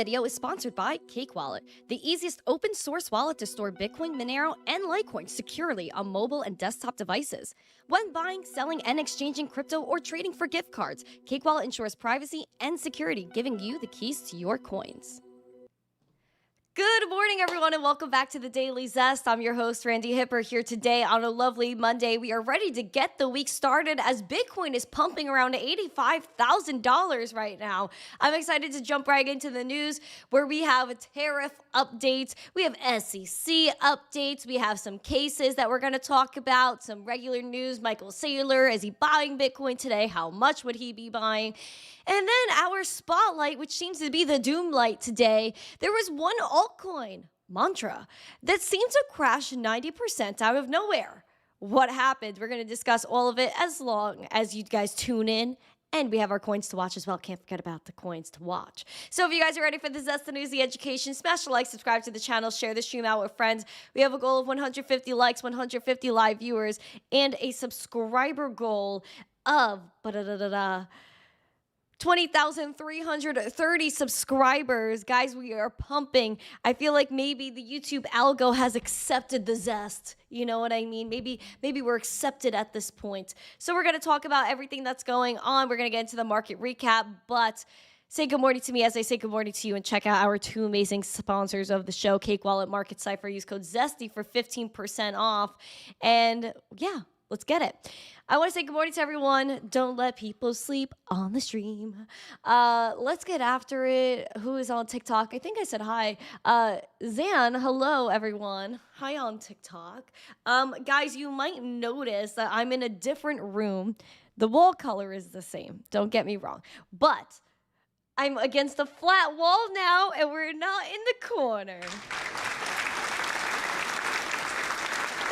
video is sponsored by Cake Wallet, the easiest open source wallet to store Bitcoin, Monero, and Litecoin securely on mobile and desktop devices. When buying, selling, and exchanging crypto or trading for gift cards, Cake Wallet ensures privacy and security, giving you the keys to your coins. Good morning, everyone, and welcome back to the Daily Zest. I'm your host, Randi Hipper, here today on a lovely Monday. We are ready to get the week started as Bitcoin is pumping around $85,000 right now. I'm excited to jump right into the news where we have tariff updates, we have SEC updates, we have some cases that we're going to talk about, some regular news. Michael Saylor, is he buying Bitcoin today? How much would he be buying? And then our spotlight, which seems to be the doom light today, there was one altcoin, Mantra, that seemed to crash 90% out of nowhere. What happened? We're going to discuss all of it as long as you guys tune in. And we have our coins to watch as well. Can't forget about the coins to watch. So if you guys are ready for the Zest, the news, the education, smash the like, subscribe to the channel, share the stream out with friends. We have a goal of 150 likes, 150 live viewers, and a subscriber goal of 20,330 subscribers. Guys, we are pumping. I feel like maybe the YouTube algo has accepted the Zest. You know what I mean? Maybe we're accepted at this point. So we're going to talk about everything that's going on. We're going to get into the market recap, but say good morning to me as I say good morning to you, and check out our two amazing sponsors of the show, Cake Wallet, Market Cipher. Use code ZESTY for 15% off. And yeah, let's get it. I want to say good morning to everyone. Don't let people sleep on the stream. Let's get after it. Who is on TikTok? I think I said hi. Zan, hello, everyone. Hi on TikTok. Guys, you might notice that I'm in a different room. The wall color is the same. Don't get me wrong. But I'm against a flat wall now, and we're not in the corner.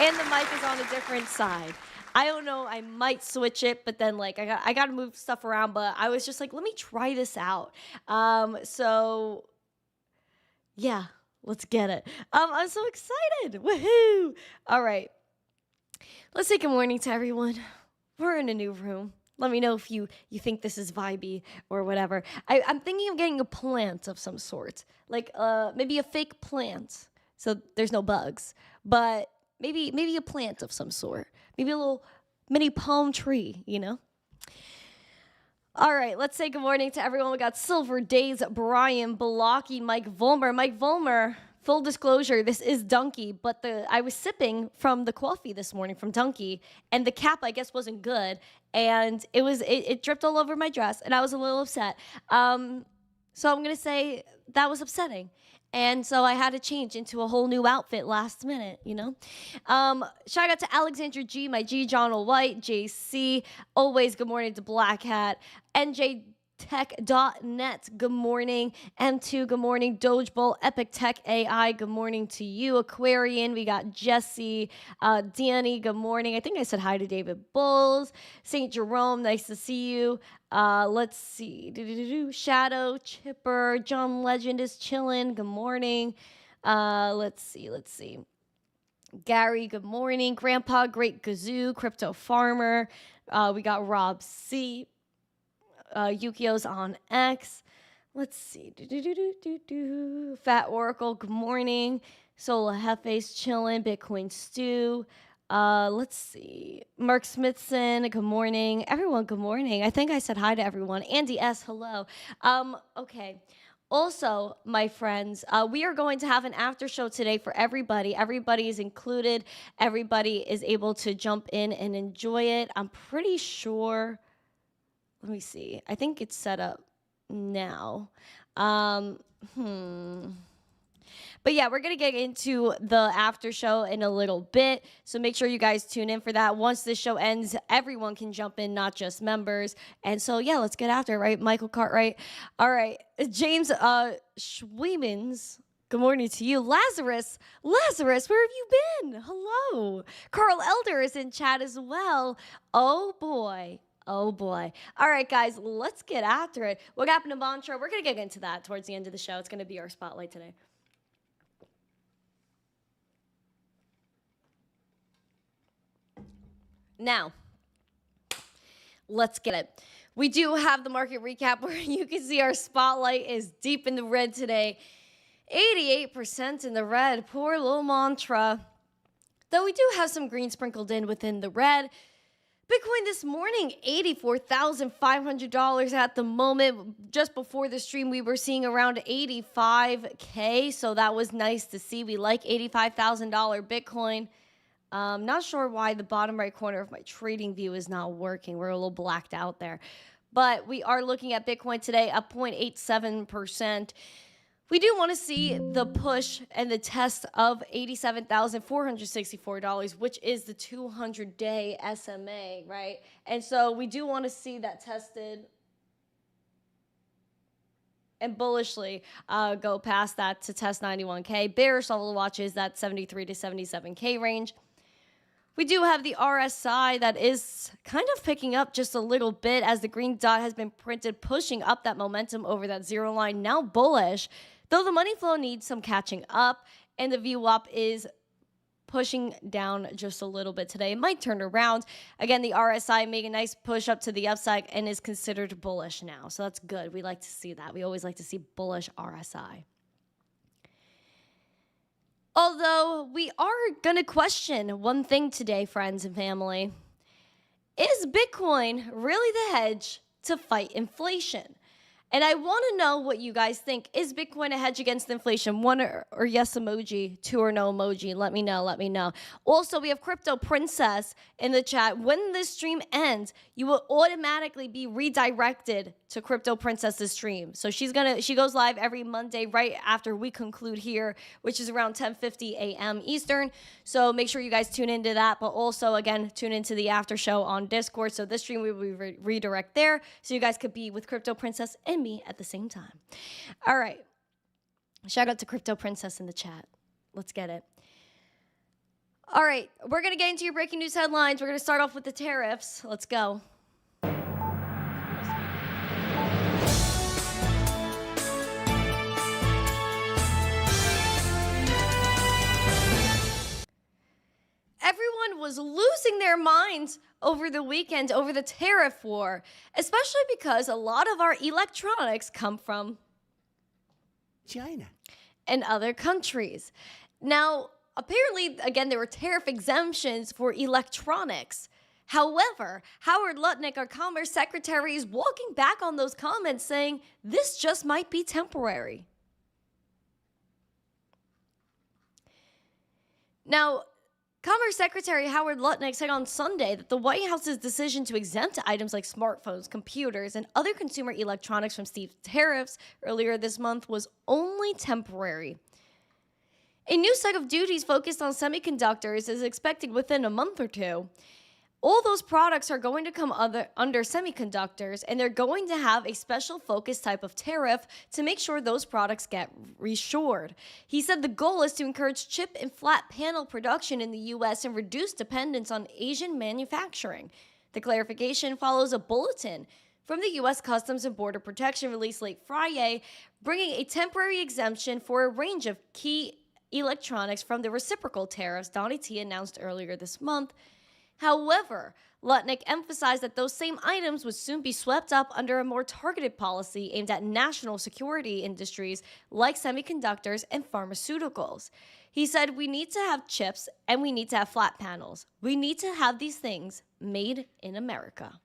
And the mic is on a different side. I don't know, I might switch it, but then like I got to move stuff around, but I was just like, let me try this out. So yeah, let's get it. I'm so excited. Woohoo. All right. Let's say good morning to everyone. We're in a new room. Let me know if you think this is vibey or whatever. I'm thinking of getting a plant of some sort, like maybe a fake plant, so there's no bugs, but maybe a plant of some sort. Maybe a little mini palm tree, you know? All right, let's say good morning to everyone. We got Silver Days, Brian, Balaki, Mike Volmer. Mike Volmer, full disclosure, this is Donkey, but I was sipping from the coffee this morning from Donkey, and the cap, I guess, wasn't good, and it dripped all over my dress, and I was a little upset. So I'm going to say that was upsetting. And so I had to change into a whole new outfit last minute, you know? Shout out to Alexandra G, my G, John White, JC. Always good morning to Black Hat. NJTech.net, good morning. M2, good morning. Doge Bull, Epic Tech AI, good morning to you. Aquarian, we got Jesse. Danny, good morning. I think I said hi to David Bulls. St. Jerome, nice to see you. Let's see. Shadow, Chipper, John Legend is chilling. Good morning. Let's see. Gary, good morning. Grandpa, Great Gazoo, Crypto Farmer. We got Rob C. Yukio's on X. Let's see. Fat Oracle, good morning. Sola Hefe's chilling. Bitcoin Stew. Let's see. Mark Smithson, good morning. Everyone, good morning. I think I said hi to everyone. Andy S., hello. Okay. Also, my friends, we are going to have an after show today for everybody. Everybody is included. Everybody is able to jump in and enjoy it. I'm pretty sure. Let me see. I think it's set up now. But yeah, we're going to get into the after show in a little bit. So make sure you guys tune in for that. Once this show ends, everyone can jump in, not just members. And so, yeah, let's get after it, right? Michael Cartwright. All right. James Schwemans. Good morning to you. Lazarus, where have you been? Hello. Carl Elder is in chat as well. Oh, boy. Oh, boy. All right, guys, let's get after it. What happened to Mantra? We're going to get into that towards the end of the show. It's going to be our spotlight today. Now, let's get it. We do have the market recap where you can see our spotlight is deep in the red today. 88% in the red. Poor little mantra. Though we do have some green sprinkled in within the red. Bitcoin this morning, $84,500 at the moment. Just before the stream, we were seeing around 85K. So that was nice to see. We like $85,000 Bitcoin. Not sure why the bottom right corner of my trading view is not working. We're a little blacked out there. But we are looking at Bitcoin today up 0.87%. We do want to see the push and the test of $87,464, which is the 200-day SMA, right? And so we do want to see that tested and bullishly go past that to test 91K. Bearish level to watch is that 73 to 77K range. We do have the RSI that is kind of picking up just a little bit as the green dot has been printed, pushing up that momentum over that zero line, now bullish. Though the money flow needs some catching up and the VWAP is pushing down just a little bit today. It might turn around. Again, the RSI made a nice push up to the upside and is considered bullish now. So that's good. We like to see that. We always like to see bullish RSI. Although we are going to question one thing today, friends and family. Is Bitcoin really the hedge to fight inflation? And I want to know what you guys think. Is Bitcoin a hedge against inflation? One or yes emoji, two or no emoji. Let me know. Let me know. Also, we have Crypto Princess in the chat. When this stream ends, you will automatically be redirected to Crypto Princess's stream. So she goes live every Monday right after we conclude here, which is around 10:50 a.m. Eastern. So make sure you guys tune into that. But also, again, tune into the after show on Discord. So this stream we will redirect there, so you guys could be with Crypto Princess and me at the same time. All right. Shout out to Crypto Princess in the chat. Let's get it. All right. We're going to get into your breaking news headlines. We're going to start off with the tariffs. Let's go. Everyone was losing their minds over the weekend over the tariff war, especially because a lot of our electronics come from China and other countries. Now, apparently, again, there were tariff exemptions for electronics. However, Howard Lutnick, our Commerce Secretary, is walking back on those comments, saying this just might be temporary. Now, Commerce Secretary Howard Lutnick said on Sunday that the White House's decision to exempt items like smartphones, computers, and other consumer electronics from steep tariffs earlier this month was only temporary. A new set of duties focused on semiconductors is expected within a month or two. All those products are going to come under semiconductors, and they're going to have a special focus type of tariff to make sure those products get reshored. He said the goal is to encourage chip and flat panel production in the U.S. and reduce dependence on Asian manufacturing. The clarification follows a bulletin from the U.S. Customs and Border Protection released late Friday, bringing a temporary exemption for a range of key electronics from the reciprocal tariffs Donnie T announced earlier this month. However, Lutnick emphasized that those same items would soon be swept up under a more targeted policy aimed at national security industries like semiconductors and pharmaceuticals. He said, we need to have chips and we need to have flat panels. We need to have these things made in America.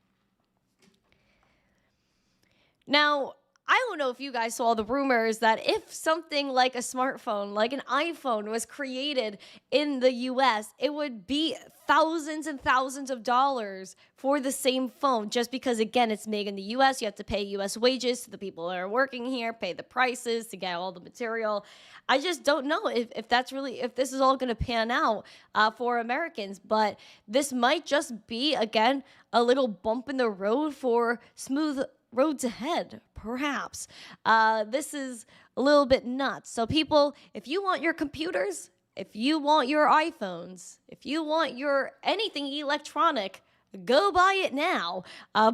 Now, I don't know if you guys saw the rumors that if something like a smartphone, like an iPhone, was created in the US, it would be thousands and thousands of dollars for the same phone, just because, again, it's made in the US. You have to pay US wages to the people that are working here, pay the prices to get all the material. I just don't know if that's really, if this is all going to pan out for Americans, but this might just be, again, a little bump in the road for smooth roads ahead, perhaps. This is a little bit nuts. So people, if you want your computers, if you want your iPhones, if you want your anything electronic, go buy it now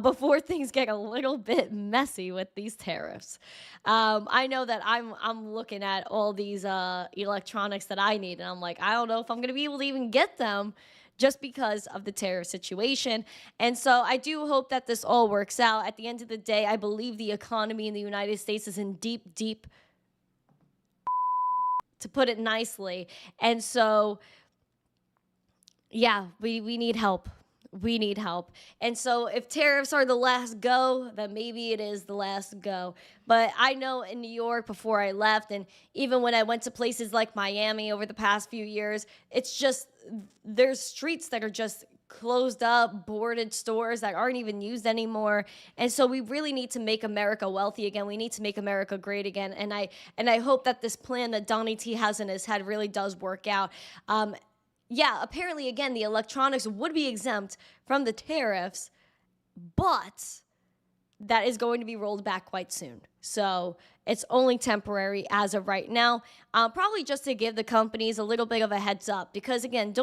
before things get a little bit messy with these tariffs. I know that I'm looking at all these electronics that I need, and I'm like, I don't know if I'm going to be able to even get them just because of the tariff situation. And so I do hope that this all works out. At the end of the day, I believe the economy in the United States is in deep, deep, to put it nicely. And so, yeah, we need help. We need help. And so if tariffs are the last go, then maybe it is the last go. But I know in New York before I left, and even when I went to places like Miami over the past few years, it's just, there's streets that are just closed up, boarded stores that aren't even used anymore. And so we really need to make America wealthy again. We need to make America great again. And I hope that this plan that Donnie T has in his head really does work out. Yeah, apparently, again, the electronics would be exempt from the tariffs, but that is going to be rolled back quite soon. So it's only temporary as of right now, probably just to give the companies a little bit of a heads up. Because, again,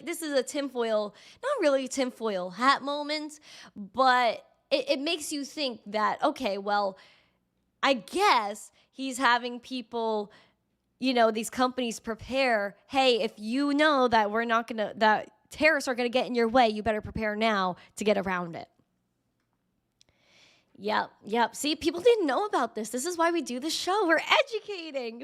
this is a tinfoil, not really a tinfoil hat moment, but it makes you think that, okay, well, I guess he's having people, these companies prepare, hey, if you know that that tariffs are going to get in your way, you better prepare now to get around it. Yep. See, people didn't know about this. This is why we do the show. We're educating.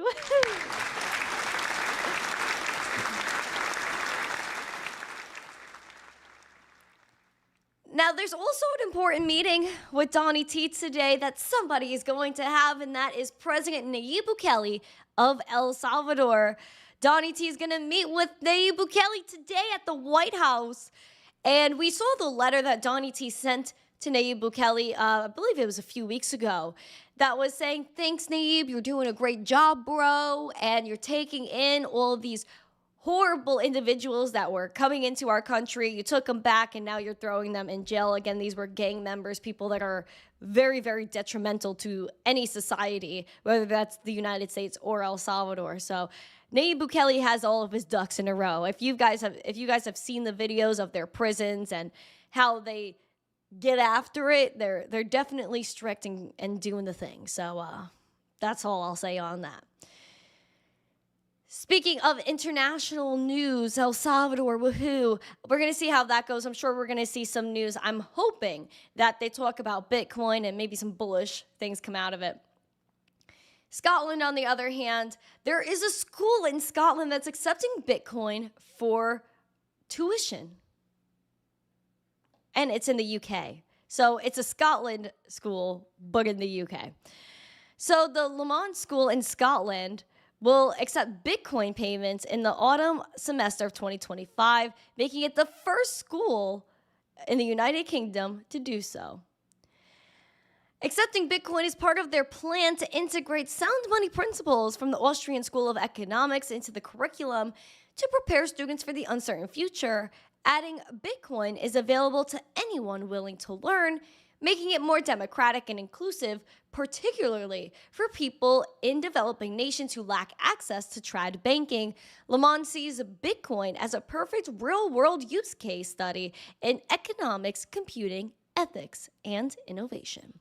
Now, there's also an important meeting with Donnie T today that somebody is going to have, and that is President Nayib Bukele of El Salvador. Donnie T is going to meet with Nayib Bukele today at the White House. And we saw the letter that Donnie T sent to Nayib Bukele, I believe it was a few weeks ago, that was saying, thanks, Nayib, you're doing a great job, bro, and you're taking in all of these horrible individuals that were coming into our country. You took them back, and now you're throwing them in jail. Again, these were gang members, people that are very, very detrimental to any society, whether that's the United States or El Salvador. So Nayib Bukele has all of his ducks in a row. If you guys have seen the videos of their prisons and how they get after it, they're definitely strict and doing the thing. So that's all I'll say on that. Speaking of international news, El Salvador, woohoo. We're going to see how that goes. I'm sure we're going to see some news. I'm hoping that they talk about Bitcoin and maybe some bullish things come out of it. Scotland, on the other hand, there is a school in Scotland that's accepting Bitcoin for tuition. And it's in the UK. So it's a Scotland school, but in the UK. So the Le Mans School in Scotland will accept Bitcoin payments in the autumn semester of 2025, making it the first school in the United Kingdom to do so. Accepting Bitcoin is part of their plan to integrate sound money principles from the Austrian School of Economics into the curriculum to prepare students for the uncertain future. Adding Bitcoin is available to anyone willing to learn, making it more democratic and inclusive, particularly for people in developing nations who lack access to trad banking. Le Mans sees Bitcoin as a perfect real-world use case study in economics, computing, ethics, and innovation.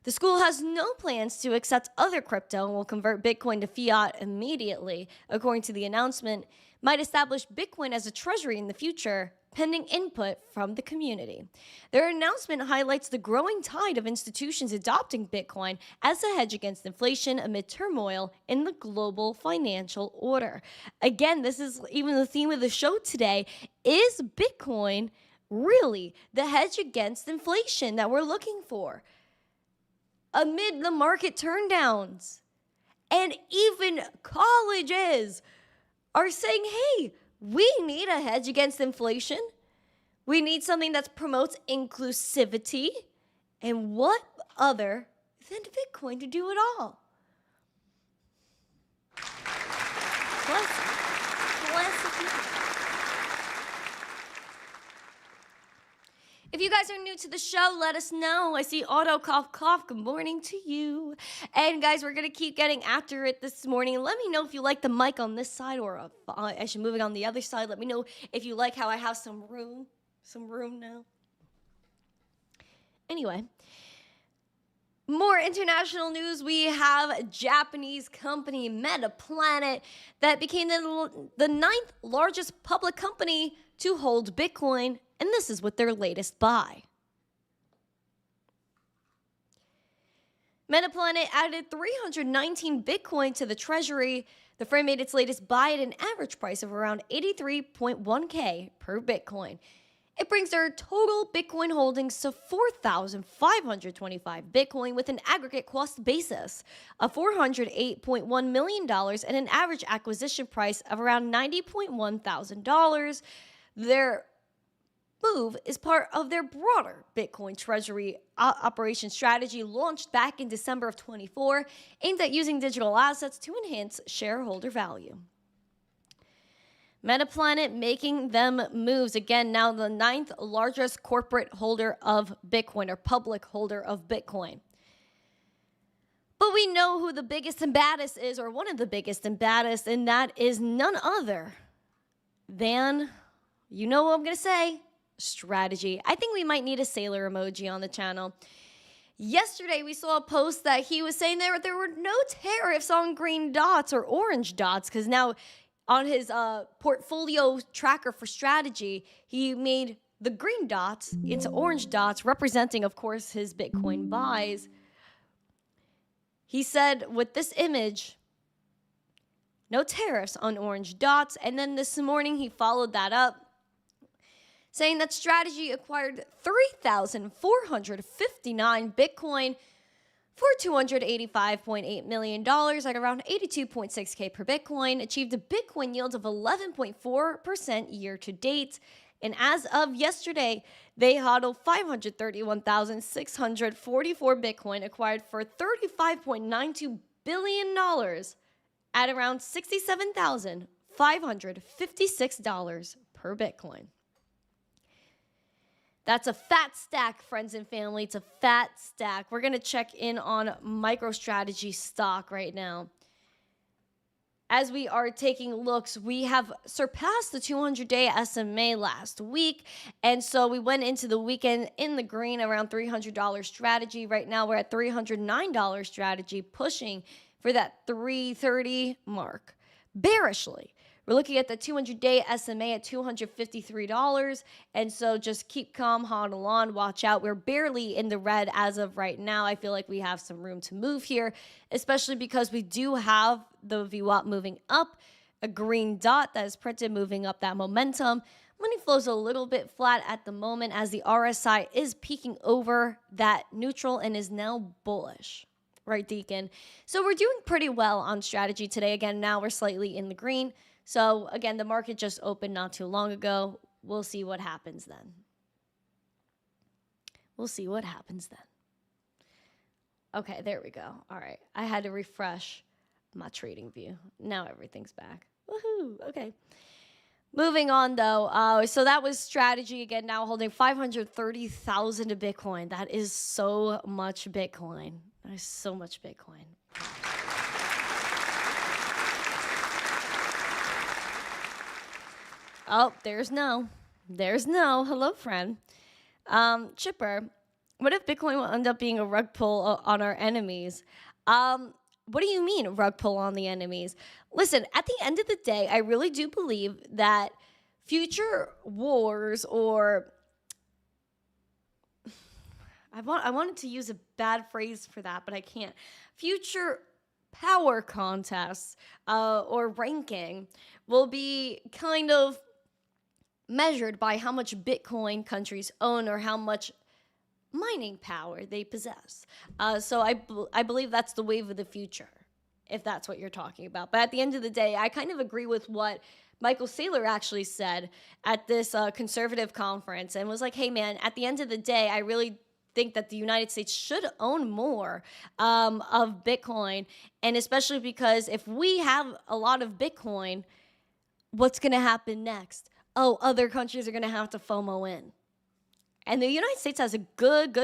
The school has no plans to accept other crypto and will convert Bitcoin to fiat immediately. According to the announcement, might establish Bitcoin as a treasury in the future, pending input from the community. Their announcement highlights the growing tide of institutions adopting Bitcoin as a hedge against inflation amid turmoil in the global financial order. Again, this is even the theme of the show today. Is Bitcoin really the hedge against inflation that we're looking for amid the market turndowns? And even colleges are saying, hey, we need a hedge against inflation. We need something that promotes inclusivity. And what other than Bitcoin to do it all? If you guys are new to the show, let us know. I see Auto Cough Cough. Good morning to you. And guys, we're going to keep getting after it this morning. Let me know if you like the mic on this side, or I should move it on the other side. Let me know if you like how I have some room now. Anyway, more international news. We have a Japanese company, Metaplanet, that became the ninth largest public company to hold Bitcoin, and this is with their latest buy. Metaplanet added 319 Bitcoin to the treasury. The firm made its latest buy at an average price of around 83.1K per Bitcoin. It brings their total Bitcoin holdings to 4,525 Bitcoin with an aggregate cost basis of $408.1 million and an average acquisition price of around $90.1 thousand. Their move is part of their broader Bitcoin treasury operation strategy launched back in December of 24, aimed at using digital assets to enhance shareholder value. Metaplanet making them moves. Again, now the 9th largest corporate holder of Bitcoin, or public holder of Bitcoin. But we know who the biggest and baddest is, or one of the biggest and baddest, and that is none other than, you know what I'm going to say, Strategy. I think we might need a sailor emoji on the channel. Yesterday, we saw a post that he was saying there were no tariffs on green dots or orange dots, because now on his portfolio tracker for Strategy, he made the green dots into orange dots, representing, of course, his Bitcoin buys. He said with this image, no tariffs on orange dots. And then this morning, he followed that up, saying that Strategy acquired 3,459 Bitcoin for $285.8 million at around 82.6K per Bitcoin, achieved a Bitcoin yield of 11.4% year to date. And as of yesterday, they hodled 531,644 Bitcoin acquired for $35.92 billion at around $67,556 per Bitcoin. That's a fat stack, friends and family. It's a fat stack. We're going to check in on MicroStrategy stock right now. As we are taking looks, we have surpassed the 200-day SMA last week. And so we went into the weekend in the green around $300 Strategy. Right now we're at $309 Strategy, pushing for that 330 mark. Bearishly, we're looking at the 200-day SMA at $253. And so just keep calm, hodl on, watch out. We're barely in the red as of right now. I feel like we have some room to move here, especially because we do have the VWAP moving up, a green dot that is printed moving up that momentum. Money flow's a little bit flat at the moment as the RSI is peeking over that neutral and is now bullish. Right, Deacon? So we're doing pretty well on Strategy today. Again, now we're slightly in the green. So again, the market just opened not too long ago. We'll see what happens then. We'll see what happens then. Okay, there we go. All right. I had to refresh my trading view. Now everything's back. Woohoo. Okay. Moving on, though. So that was Strategy. Again, now holding 530,000 of Bitcoin. That is so much Bitcoin. That is so much Bitcoin. Oh, there's no. Hello, friend. Chipper, what if Bitcoin will end up being a rug pull on our enemies? What do you mean, rug pull on the enemies? Listen, at the end of the day, I really do believe that future wars, or I wanted to use a bad phrase for that, but I can't. Future power contests or ranking will be kind of measured by how much Bitcoin countries own or how much mining power they possess. So I believe that's the wave of the future, if that's what you're talking about. But at the end of the day, I kind of agree with what Michael Saylor actually said at this conservative conference, and was like, hey, man, at the end of the day, I really think that the United States should own more of Bitcoin, and especially because if we have a lot of Bitcoin, what's going to happen next? Oh, other countries are going to have to FOMO in. And the United States has a good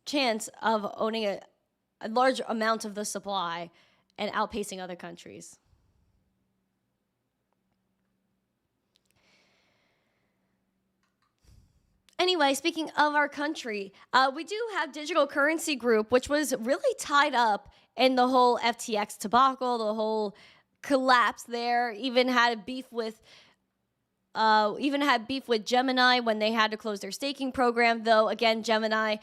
chance of owning a large amount of the supply and outpacing other countries. Anyway, speaking of our country, we do have Digital Currency Group, which was really tied up in the whole FTX debacle, the whole collapse there, even had a beef with even had beef with Gemini when they had to close their staking program. Though, again, Gemini,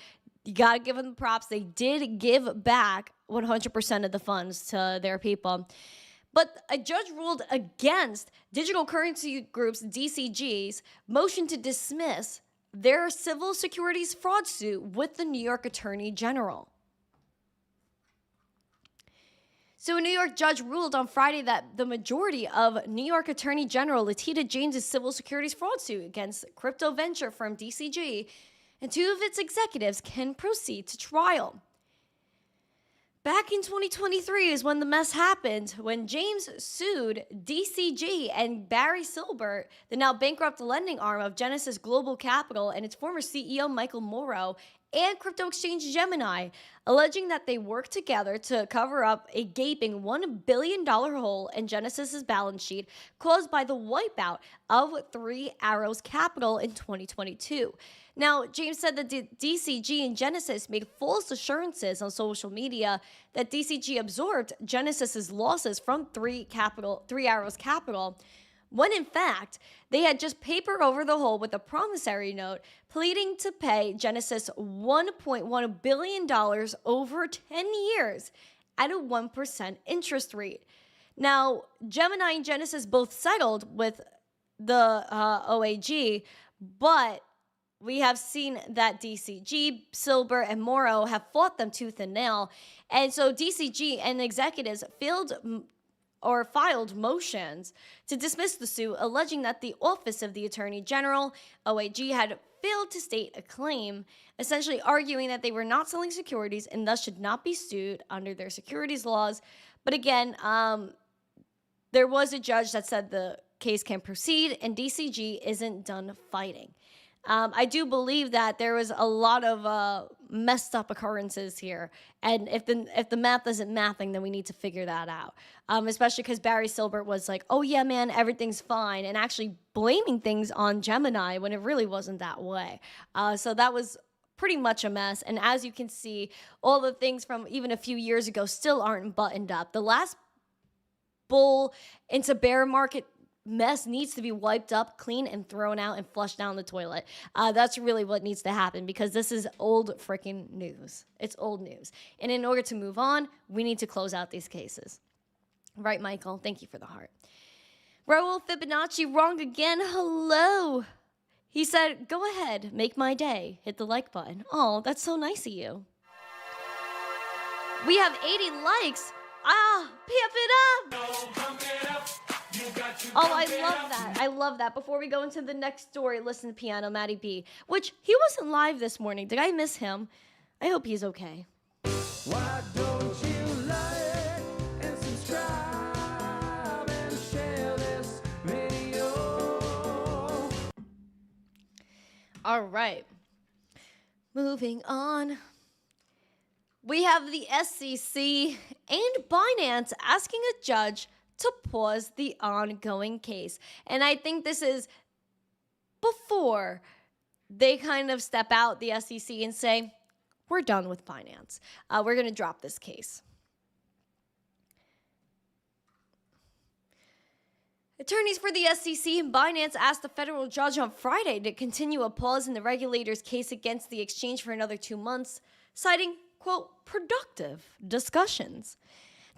you got to give them props. They did give back 100% of the funds to their people. But a judge ruled against Digital Currency Group's DCG's motion to dismiss their civil securities fraud suit with the New York Attorney General. So a New York judge ruled on Friday that the majority of New York Attorney General Letitia James's civil securities fraud suit against crypto venture firm DCG and two of its executives can proceed to trial. Back in 2023 is when the mess happened, when James sued DCG and Barry Silbert, the now bankrupt lending arm of Genesis Global Capital, and its former CEO Michael Morrow, and crypto exchange Gemini, alleging that they worked together to cover up a gaping $1 billion hole in Genesis's balance sheet caused by the wipeout of Three Arrows Capital in 2022. Now, James said that DCG and Genesis made false assurances on social media that DCG absorbed Genesis's losses from Three Arrows Capital, when in fact, they had just papered over the hole with a promissory note pleading to pay Genesis $1.1 billion over 10 years at a 1% interest rate. Now, Gemini and Genesis both settled with the OAG, but we have seen that DCG, Silber, and Morrow have fought them tooth and nail. And so DCG and executives filed motions to dismiss the suit, alleging that the Office of the Attorney General, OAG, had failed to state a claim, essentially arguing that they were not selling securities and thus should not be sued under their securities laws. But again, there was a judge that said the case can proceed and DCG isn't done fighting. I do believe that there was a lot of messed up occurrences here, and if the math isn't mathing, then we need to figure that out. Especially because Barry Silbert was like, "Oh yeah, man, everything's fine," and actually blaming things on Gemini when it really wasn't that way. So that was pretty much a mess. And as you can see, all the things from even a few years ago still aren't buttoned up. The last bull into bear market mess needs to be wiped up, clean, and thrown out and flushed down the toilet. That's really what needs to happen, because this is old freaking news. It's old news. And in order to move on, we need to close out these cases. Right, Michael? Thank you for the heart. Raul Fibonacci, wrong again. Hello. He said, "Go ahead, make my day. Hit the like button." Oh, that's so nice of you. We have 80 likes. Pimp it up. Oh, I love that. I love that. Before we go into the next story, listen to Piano Matty B, which he wasn't live this morning. Did I miss him? I hope he's okay. Why don't you like and subscribe and share this video? All right. Moving on. We have the SEC and Binance asking a judge to pause the ongoing case. And I think this is before they kind of step out, the SEC, and say, we're done with Binance. We're going to drop this case. Attorneys for the SEC and Binance asked the federal judge on Friday to continue a pause in the regulator's case against the exchange for another 2 months, citing, quote, productive discussions.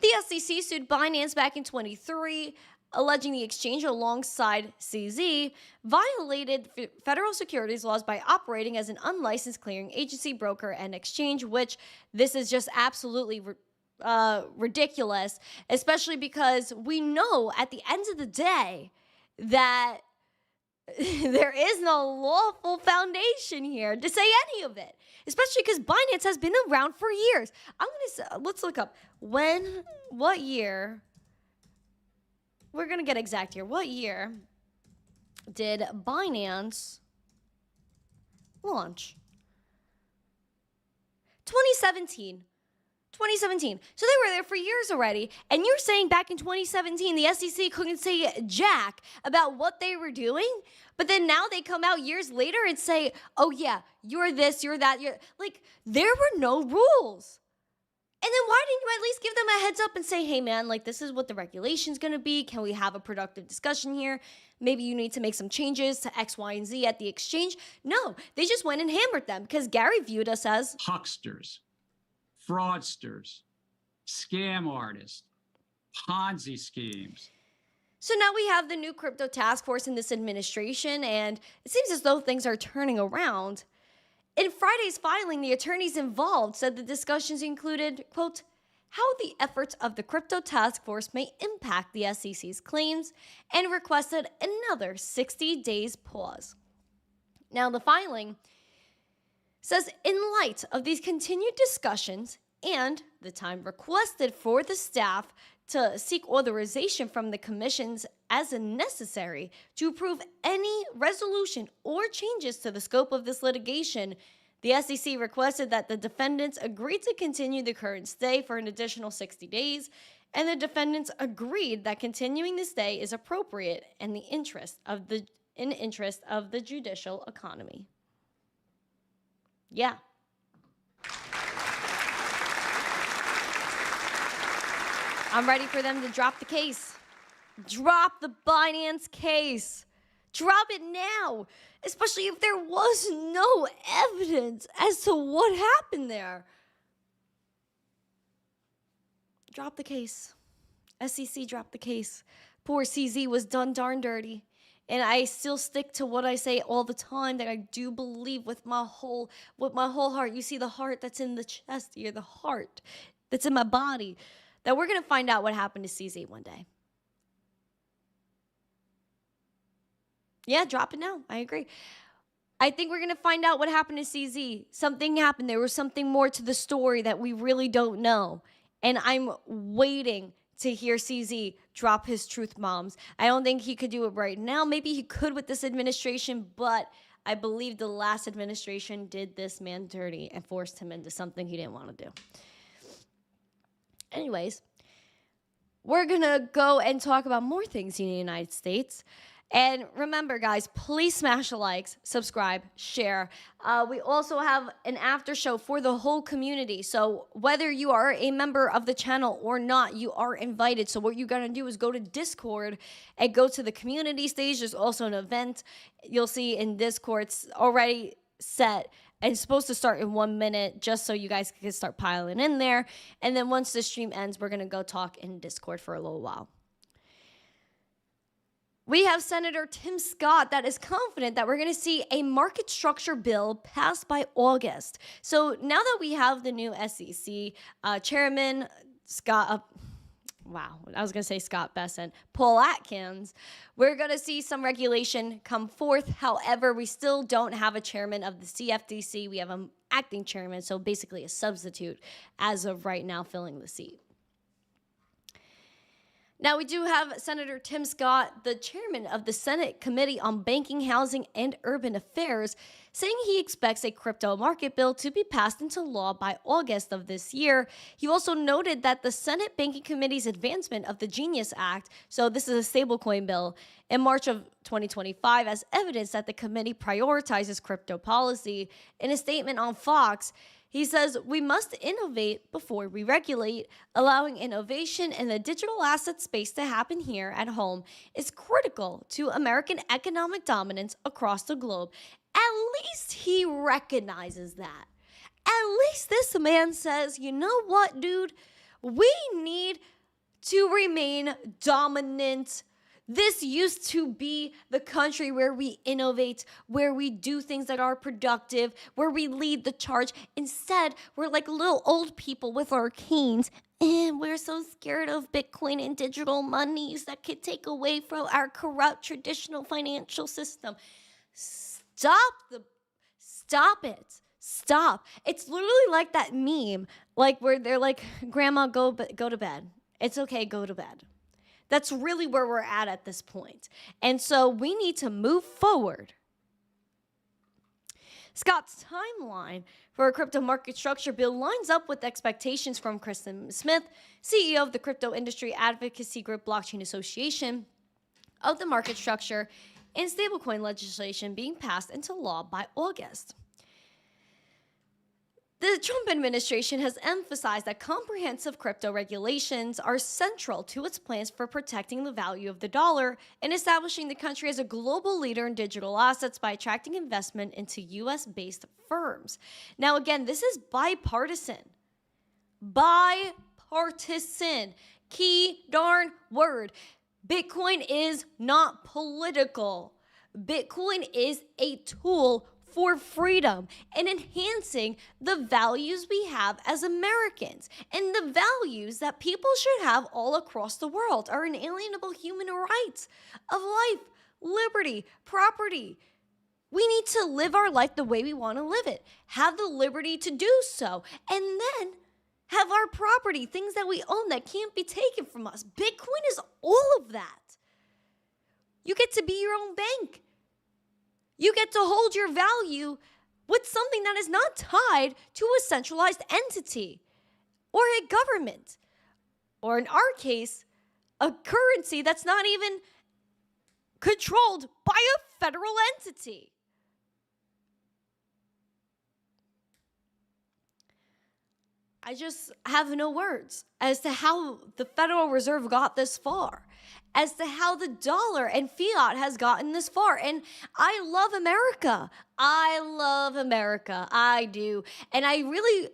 The SEC sued Binance back in 2023, alleging the exchange alongside CZ violated federal securities laws by operating as an unlicensed clearing agency, broker, and exchange, which this is just absolutely ridiculous, especially because we know at the end of the day that there is no lawful foundation here to say any of it, especially because Binance has been around for years. Let's look up what year. We're going to get exact here. What year did Binance launch? 2017. 2017. So they were there for years already. And you're saying back in 2017, the SEC couldn't say jack about what they were doing? But then now they come out years later and say, oh yeah, you're this, you're that. Like, there were no rules. And then why didn't you at least give them a heads up and say, hey man, like, this is what the regulation's going to be. Can we have a productive discussion here? maybe you need to make some changes to X, Y, and Z at the exchange. No, they just went and hammered them because Gary viewed us as hucksters, fraudsters, scam artists, Ponzi schemes. So now we have the new crypto task force in this administration, and it seems as though things are turning around. In Friday's filing, the attorneys involved said the discussions included, quote, how the efforts of the crypto task force may impact the SEC's claims, and requested another 60 days pause. Now, the filing says, in light of these continued discussions and the time requested for the staff to seek authorization from the commissions as necessary to approve any resolution or changes to the scope of this litigation, the SEC requested that the defendants agree to continue the current stay for an additional 60 days, and the defendants agreed that continuing the stay is appropriate in the interest of the judicial economy. Yeah. I'm ready for them to drop the case. Drop the Binance case. Drop it now, especially if there was no evidence as to what happened there. Drop the case. SEC dropped the case. Poor CZ was done darn dirty. And I still stick to what I say all the time, that I do believe with my whole heart. You see the heart that's in the chest here, the heart that's in my body, that we're going to find out what happened to CZ one day. Yeah, drop it now. I agree. I think we're going to find out what happened to CZ. Something happened. There was something more to the story that we really don't know. And I'm waiting to hear CZ drop his truth bombs. I don't think he could do it right now. Maybe he could with this administration, but I believe the last administration did this man dirty and forced him into something he didn't want to do. Anyways, we're going to go and talk about more things in the United States. And remember, guys, please smash the likes, subscribe, share. We also have an after show for the whole community. So whether you are a member of the channel or not, you are invited. So what you're going to do is go to Discord and go to the community stage. There's also an event you'll see in Discord. It's already set and it's supposed to start in 1 minute, just so you guys can start piling in there. And then once the stream ends, we're going to go talk in Discord for a little while. We have Senator Tim Scott that is confident that we're going to see a market structure bill passed by August. So now that we have the new SEC chairman, Scott Bessent, Paul Atkins, we're going to see some regulation come forth. However, we still don't have a chairman of the CFTC. We have an acting chairman, so basically a substitute as of right now filling the seat. Now, we do have Senator Tim Scott, the chairman of the Senate Committee on Banking, Housing, and Urban Affairs, saying he expects a crypto market bill to be passed into law by August of this year. He also noted that the Senate Banking Committee's advancement of the Genius Act, so this is a stablecoin bill, in March of 2025 as evidence that the committee prioritizes crypto policy. In a statement on Fox, he says, we must innovate before we regulate. Allowing innovation in the digital asset space to happen here at home is critical to American economic dominance across the globe. At least he recognizes that. At least this man says, you know what, dude? We need to remain dominant. This used to be the country where we innovate, where we do things that are productive, where we lead the charge. Instead, we're like little old people with our canes, and we're so scared of Bitcoin and digital monies that could take away from our corrupt traditional financial system. Stop it. Stop. It's literally like that meme, like where they're like, Grandma, go to bed. It's okay, go to bed. That's really where we're at this point. And so we need to move forward. Scott's timeline for a crypto market structure bill lines up with expectations from Kristen Smith, CEO of the crypto industry advocacy group Blockchain Association, of the market structure and stablecoin legislation being passed into law by August. The Trump administration has emphasized that comprehensive crypto regulations are central to its plans for protecting the value of the dollar and establishing the country as a global leader in digital assets by attracting investment into US-based firms. Now, again, this is bipartisan. Bipartisan. Key darn word. Bitcoin is not political. Bitcoin is a tool for freedom and enhancing the values we have as Americans. And the values that people should have all across the world are inalienable human rights of life, liberty, property. We need to live our life the way we want to live it, have the liberty to do so, and then have our property, things that we own that can't be taken from us. Bitcoin is all of that. You get to be your own bank. You get to hold your value with something that is not tied to a centralized entity or a government, or in our case, a currency that's not even controlled by a federal entity. I just have no words as to how the Federal Reserve got this far, as to how the dollar and fiat has gotten this far. And I love America. I love America. I do. And I really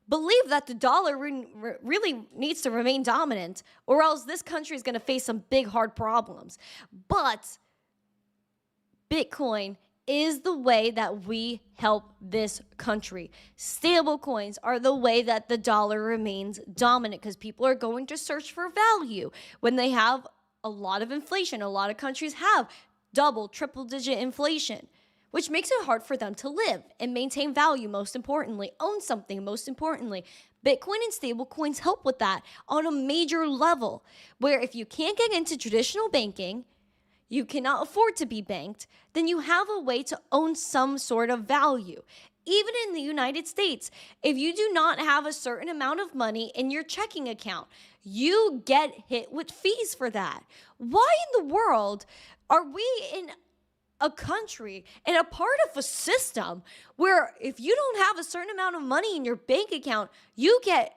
believe that the dollar really needs to remain dominant, or else this country is going to face some big, hard problems. But Bitcoin is the way that we help this country. Stable coins are the way that the dollar remains dominant, because people are going to search for value when they have a lot of inflation. A lot of countries have double, triple-digit inflation, which makes it hard for them to live and maintain value, most importantly, own something, most importantly. Bitcoin and stable coins help with that on a major level, where if you can't get into traditional banking, you cannot afford to be banked, then you have a way to own some sort of value. Even in the United States, if you do not have a certain amount of money in your checking account, you get hit with fees for that. Why in the world are we in a country and a part of a system where if you don't have a certain amount of money in your bank account, you get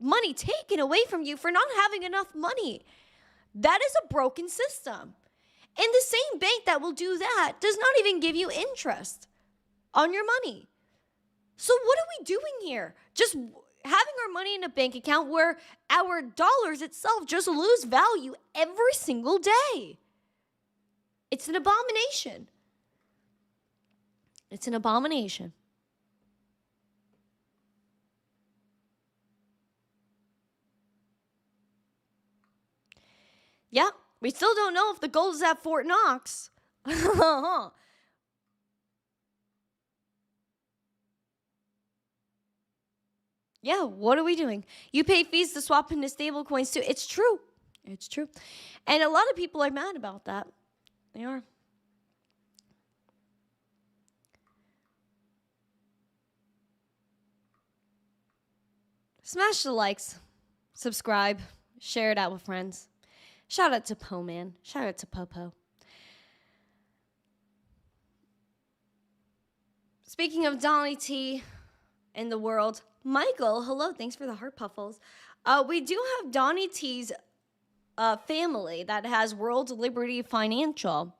money taken away from you for not having enough money? That is a broken system. And the same bank that will do that does not even give you interest on your money. So what are we doing here? Just having our money in a bank account where our dollars itself just lose value every single day. It's an abomination. It's an abomination. Yeah, we still don't know if the gold is at Fort Knox. Yeah, what are we doing? You pay fees to swap into stable coins too. It's true. It's true. And a lot of people are mad about that. They are. Smash the likes, subscribe, share it out with friends. Shout out to Po Man. Shout out to Popo. Speaking of Donnie T in the world, Michael, hello, thanks for the heart puffles. We do have Donnie T's family that has World Liberty Financial.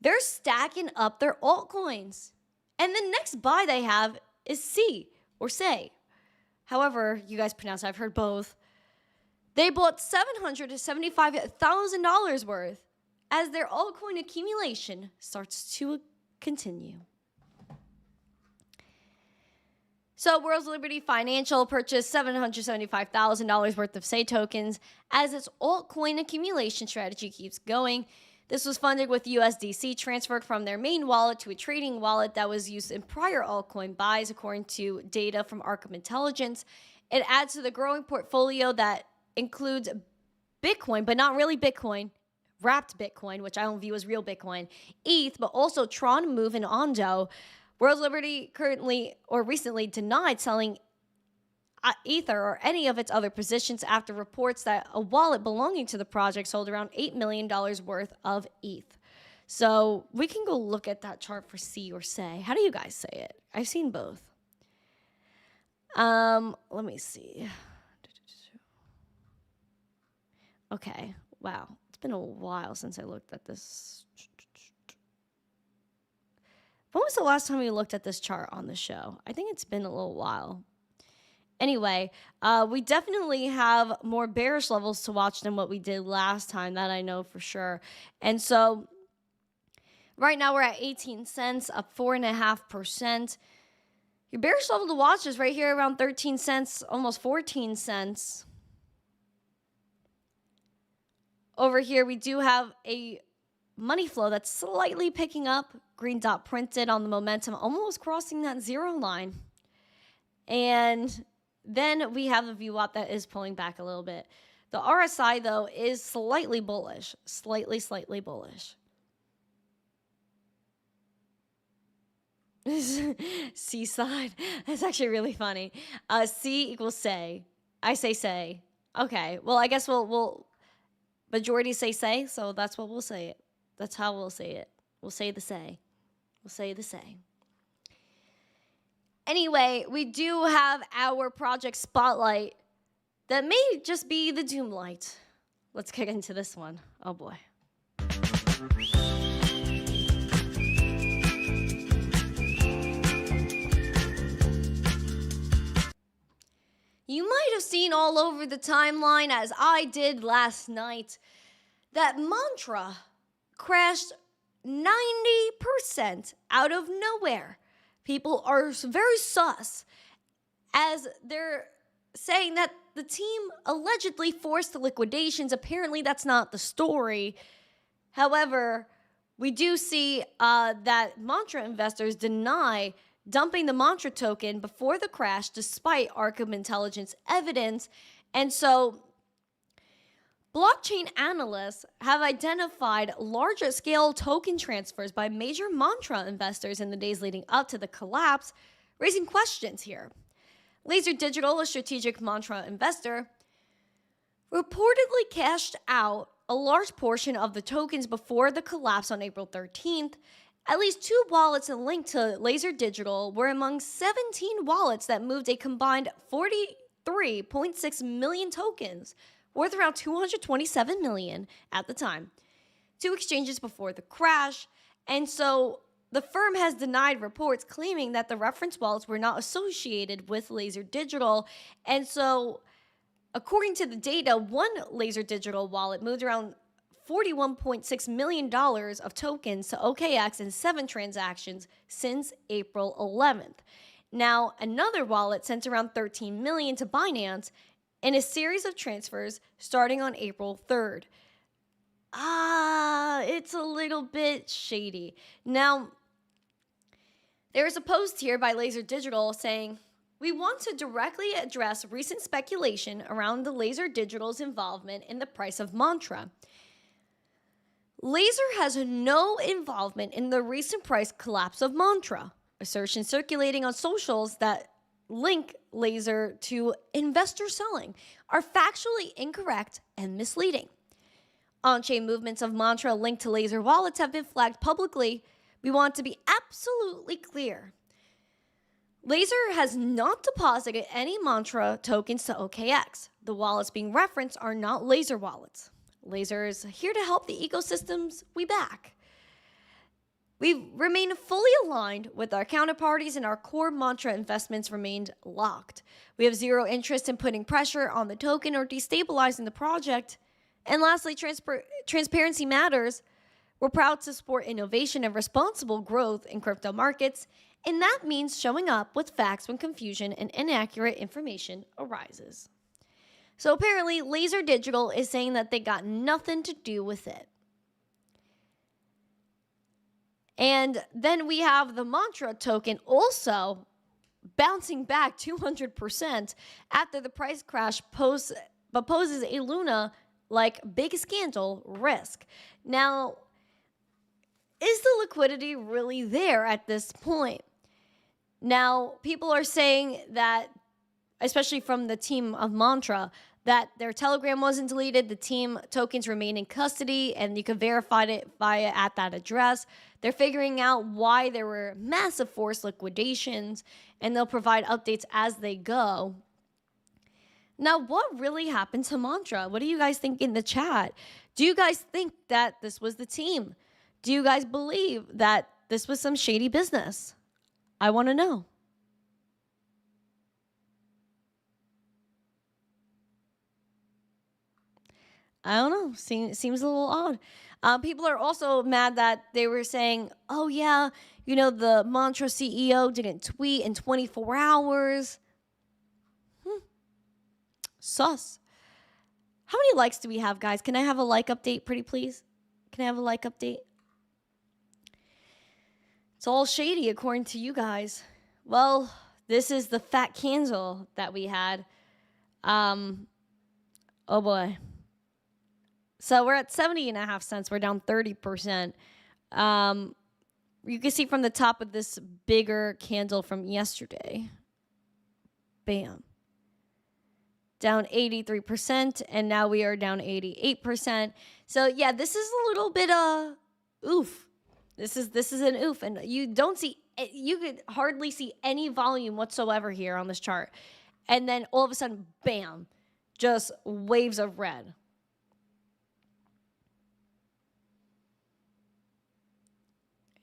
They're stacking up their altcoins. And the next buy they have is C or Say. However you guys pronounce it, I've heard both. They bought $700,000 to $75,000 worth as their altcoin accumulation starts to continue. So World Liberty Financial purchased $775,000 worth of Say tokens as its altcoin accumulation strategy keeps going. This was funded with USDC transferred from their main wallet to a trading wallet that was used in prior altcoin buys, according to data from Arkham Intelligence. It adds to the growing portfolio that includes Bitcoin, but not really Bitcoin, wrapped Bitcoin, which I don't view as real Bitcoin, ETH, but also Tron, Move, and Ondo. World Liberty currently or recently denied selling Ether or any of its other positions after reports that a wallet belonging to the project sold around $8 million worth of ETH. So we can go look at that chart for C or Say. How do you guys say it? I've seen both. Let me see. Okay. Wow. It's been a while since I looked at this. When was the last time we looked at this chart on the show? I think it's been a little while. Anyway, we definitely have more bearish levels to watch than what we did last time. That I know for sure. And so right now we're at 18 cents, up 4.5%. Your bearish level to watch is right here around 13 cents, almost 14 cents. Over here, we do have a money flow that's slightly picking up. Green dot printed on the momentum, almost crossing that zero line. And then we have a VWAP that is pulling back a little bit. The RSI, though, is slightly bullish. Slightly bullish. Seaside. That's actually really funny. C equals say. I say. Okay. Well, I guess we'll majority say, so that's what we'll say it. That's how we'll say it. We'll say the say. We'll say the say. Anyway, we do have our project spotlight that may just be the doom light. Let's get into this one. Oh boy. You might have seen all over the timeline, as I did last night, that Mantra crashed 90% out of nowhere. People are very sus, as they're saying that the team allegedly forced the liquidations. Apparently, that's not the story. However, we do see that Mantra investors deny dumping the Mantra token before the crash despite Arkham Intelligence evidence. And so blockchain analysts have identified larger scale token transfers by major Mantra investors in the days leading up to the collapse, raising questions here. Laser Digital, a strategic Mantra investor, reportedly cashed out a large portion of the tokens before the collapse on April 13th. At least 2 wallets linked to Laser Digital were among 17 wallets that moved a combined 43.6 million tokens, worth around $227 million at the time, to exchanges before the crash. And so the firm has denied reports claiming that the reference wallets were not associated with Laser Digital. And so according to the data, one Laser Digital wallet moved around $41.6 million of tokens to OKX in 7 transactions since April 11th. Now, another wallet sent around $13 million to Binance in a series of transfers starting on April 3rd. It's a little bit shady. Now, there's a post here by Laser Digital saying, "We want to directly address recent speculation around the Laser Digital's involvement in the price of Mantra. Laser has no involvement in the recent price collapse of Mantra. Assertions circulating on socials that link Laser to investor selling are factually incorrect and misleading. On-chain movements of Mantra linked to Laser wallets have been flagged publicly. We want to be absolutely clear. Laser has not deposited any Mantra tokens to OKX. The wallets being referenced are not Laser wallets. Laser is here to help the ecosystems we back. We remain fully aligned with our counterparties, and our core Mantra investments remained locked. We have zero interest in putting pressure on the token or destabilizing the project. And lastly, transparency matters. We're proud to support innovation and responsible growth in crypto markets, and that means showing up with facts when confusion and inaccurate information arises." So apparently, Laser Digital is saying that they got nothing to do with it. And then we have the Mantra token also bouncing back 200% after the price crash poses a Luna-like big scandal risk. Now, is the liquidity really there at this point? Now, people are saying that, especially from the team of Mantra, that their Telegram wasn't deleted. The team tokens remain in custody, and you can verify it at that address. They're figuring out why there were massive forced liquidations, and they'll provide updates as they go. Now, what really happened to Mantra? What do you guys think in the chat? Do you guys think that this was the team? Do you guys believe that this was some shady business? I want to know. I don't know. Seems a little odd. People are also mad that they were saying, oh, yeah, you know, the Mantra CEO didn't tweet in 24 hours. Sus. How many likes do we have, guys? Can I have a like update, pretty please? Can I have a like update? It's all shady according to you guys. Well, this is the fat candle that we had. Oh boy. So we're at 70.5 cents. We're down 30%. You can see from the top of this bigger candle from yesterday. Bam. Down 83%, and now we are down 88%. So yeah, this is a little bit oof. This is an oof, and you could hardly see any volume whatsoever here on this chart. And then all of a sudden, bam, just waves of red.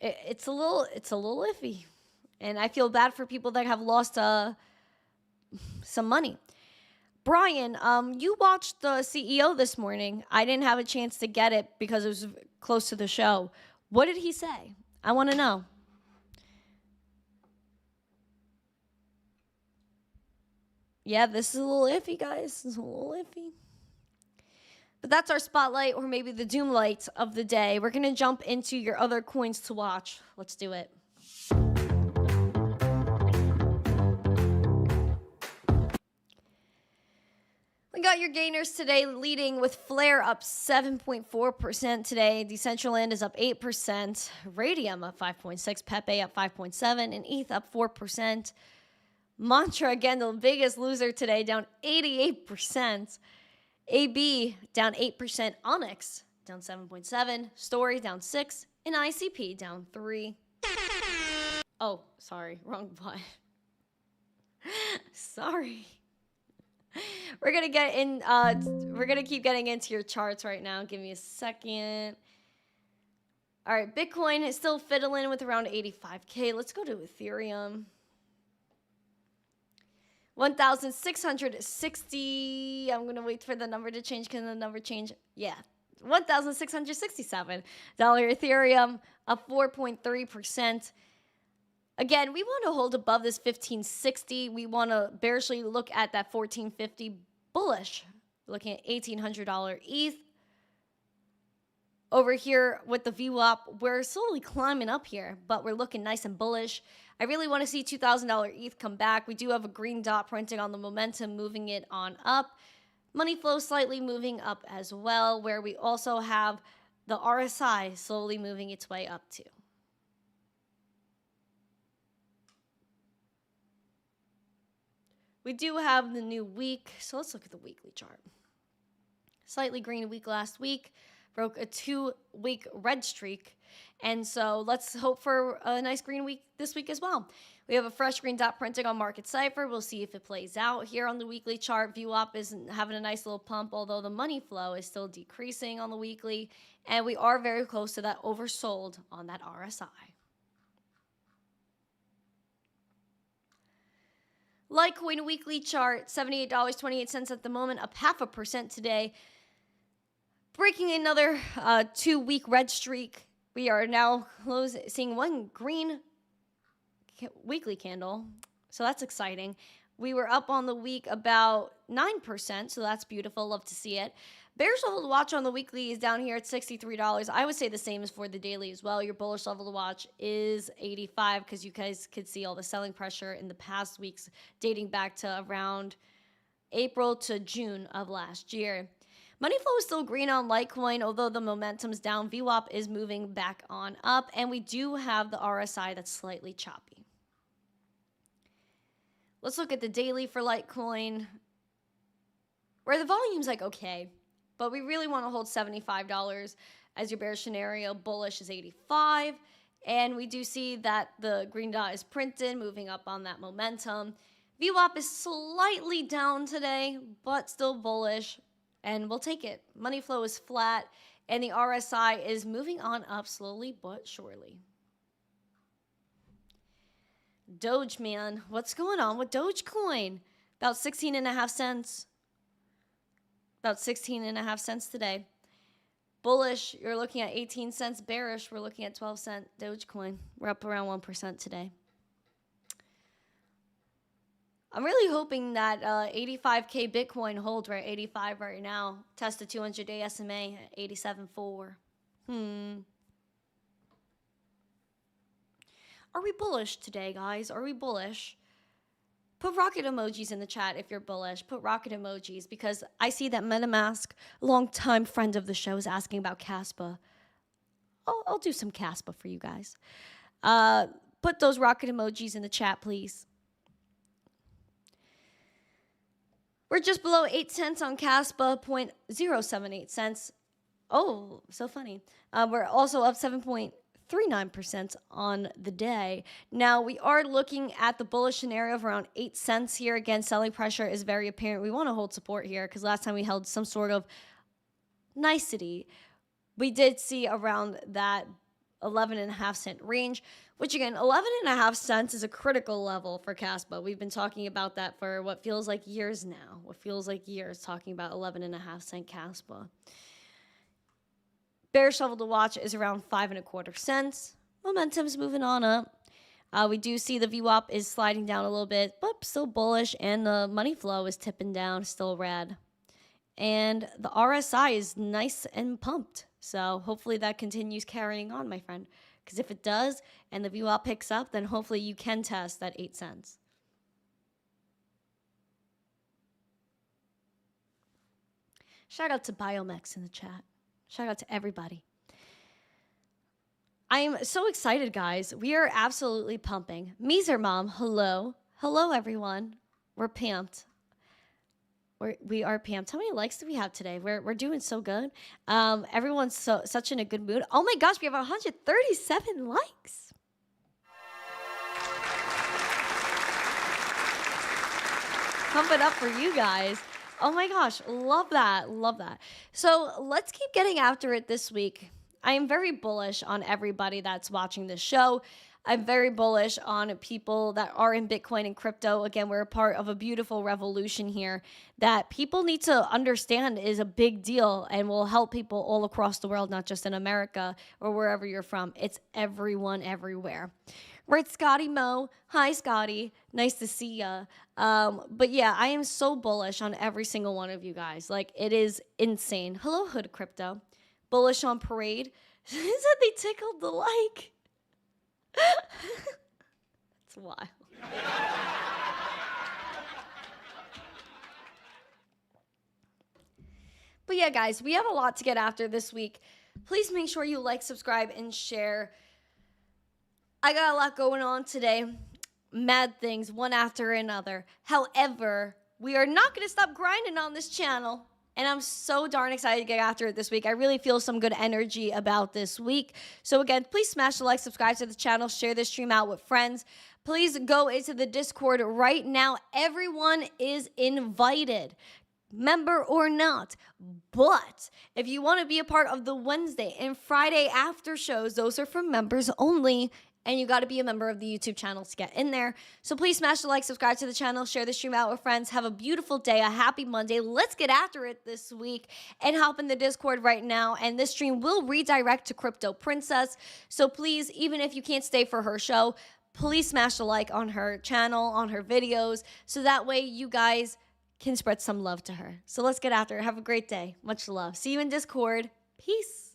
It's a little iffy, and I feel bad for people that have lost some money. Brian, you watched the CEO this morning. I didn't have a chance to get it because it was close to the show. What did he say? I want to know. Yeah, this is a little iffy, guys. This is a little iffy. But that's our spotlight, or maybe the doom light of the day. We're going to jump into your other coins to watch. Let's do it. We got your gainers today, leading with Flare up 7.4% today. Decentraland is up 8%. Radium up 5.6%. Pepe up 5.7%. And ETH up 4%. Mantra, again, the biggest loser today, down 88%. AB down 8%. Onyx down 7.7%. Story down 6%. And ICP down 3%. Oh, sorry. Wrong button. Sorry. We're gonna get in. We're gonna keep getting into your charts right now. Give me a second. All right, Bitcoin is still fiddling with around 85K. Let's go to Ethereum. 1,660. I'm gonna wait for the number to change. Can the number change? Yeah, $1,667 Ethereum, up 4.3%. Again, we want to hold above this 1560. We want to bearishly look at that 1450 bullish. Looking at $1,800 ETH. Over here with the VWAP, we're slowly climbing up here, but we're looking nice and bullish. I really want to see $2,000 ETH come back. We do have a green dot printing on the momentum, moving it on up. Money flow slightly moving up as well, where we also have the RSI slowly moving its way up too. We do have the new week, so let's look at the weekly chart. Slightly green week last week, broke a 2-week red streak, and so let's hope for a nice green week this week as well. We have a fresh green dot printing on market Cipher. We'll see if it plays out here on the weekly chart. VWAP is having a nice little pump, although the money flow is still decreasing on the weekly, and we are very close to that oversold on that RSI. Litecoin weekly chart, $78.28 at the moment, up 0.5% today. Breaking another 2-week red streak. We are now seeing one green weekly candle, so that's exciting. We were up on the week about 9%, so that's beautiful. Love to see it. Bearish level to watch on the weekly is down here at $63. I would say the same as for the daily as well. Your bullish level to watch is 85 because you guys could see all the selling pressure in the past weeks dating back to around April to June of last year. Money flow is still green on Litecoin, although the momentum's down. VWAP is moving back on up, and we do have the RSI that's slightly choppy. Let's look at the daily for Litecoin. where the volume's like okay, but we really want to hold $75 as your bearish scenario. Bullish is 85, and we do see that the green dot is printed, moving up on that momentum. VWAP is slightly down today, but still bullish, and we'll take it. Money flow is flat, and the RSI is moving on up slowly but surely. Doge, man, what's going on with Dogecoin? About 16.5 cents. About 16.5 cents today. Bullish, you're looking at 18 cents. Bearish, we're looking at 12-cent Dogecoin. We're up around 1% today. I'm really hoping that 85K Bitcoin holds. We're at 85 right now. Test the 200-day SMA at 87.4. Are we bullish today, guys? Are we bullish? Put rocket emojis in the chat if you're bullish. Put rocket emojis, because I see that MetaMask, a longtime friend of the show, is asking about Caspa. I'll do some Caspa for you guys. Put those rocket emojis in the chat, please. We're just below 8 cents on Caspa, 0.078 cents. Oh, so funny. We're also up 7.39% on the day. Now, we are looking at the bullish scenario of around 8 cents here. Again, selling pressure is very apparent. We want to hold support here because last time we held some sort of nicety. We did see around that 11.5 cent range, which again, 11.5 cents is a critical level for Caspa. We've been talking about that for what feels like years now. What feels like years talking about 11.5 cent Caspa. Bearish level to watch is around 5.25 cents. Momentum's moving on up. We do see the VWAP is sliding down a little bit, but still bullish, and the money flow is tipping down, still red. And the RSI is nice and pumped. So hopefully that continues carrying on, my friend. Because if it does, and the VWAP picks up, then hopefully you can test that 8 cents. Shout out to Biomex in the chat. Shout out to everybody. I am so excited, guys. We are absolutely pumping. Meezer Mom, hello. Hello, everyone. We're pumped. We are pumped. How many likes do we have today? We're doing so good. Everyone's such in a good mood. Oh my gosh, we have 137 likes. Pump it up for you guys. Oh my gosh, love that, love that. So let's keep getting after it this week. I am very bullish on everybody that's watching this show. I'm very bullish on people that are in Bitcoin and crypto. Again, we're a part of a beautiful revolution here that people need to understand is a big deal and will help people all across the world, not just in America or wherever you're from. It's everyone everywhere. We're at Scotty Mo. Hi, Scotty. Nice to see ya. But yeah, I am so bullish on every single one of you guys. Like, it is insane. Hello, Hood Crypto. Bullish on Parade. Said they tickled the like. That's wild. But yeah, guys, we have a lot to get after this week. Please make sure you like, subscribe, and share. I got a lot going on today. Mad things, one after another. However, we are not going to stop grinding on this channel. And I'm so darn excited to get after it this week. I really feel some good energy about this week. So again, please smash the like, subscribe to the channel, share this stream out with friends. Please go into the Discord right now. Everyone is invited, member or not. But if you want to be a part of the Wednesday and Friday after shows, those are for members only. And you got to be a member of the YouTube channel to get in there. So please smash the like, subscribe to the channel, share the stream out with friends. Have a beautiful day, a happy Monday. Let's get after it this week and hop in the Discord right now. And this stream will redirect to Crypto Princess. So please, even if you can't stay for her show, please smash the like on her channel, on her videos. So that way you guys can spread some love to her. So let's get after it. Have a great day. Much love. See you in Discord. Peace.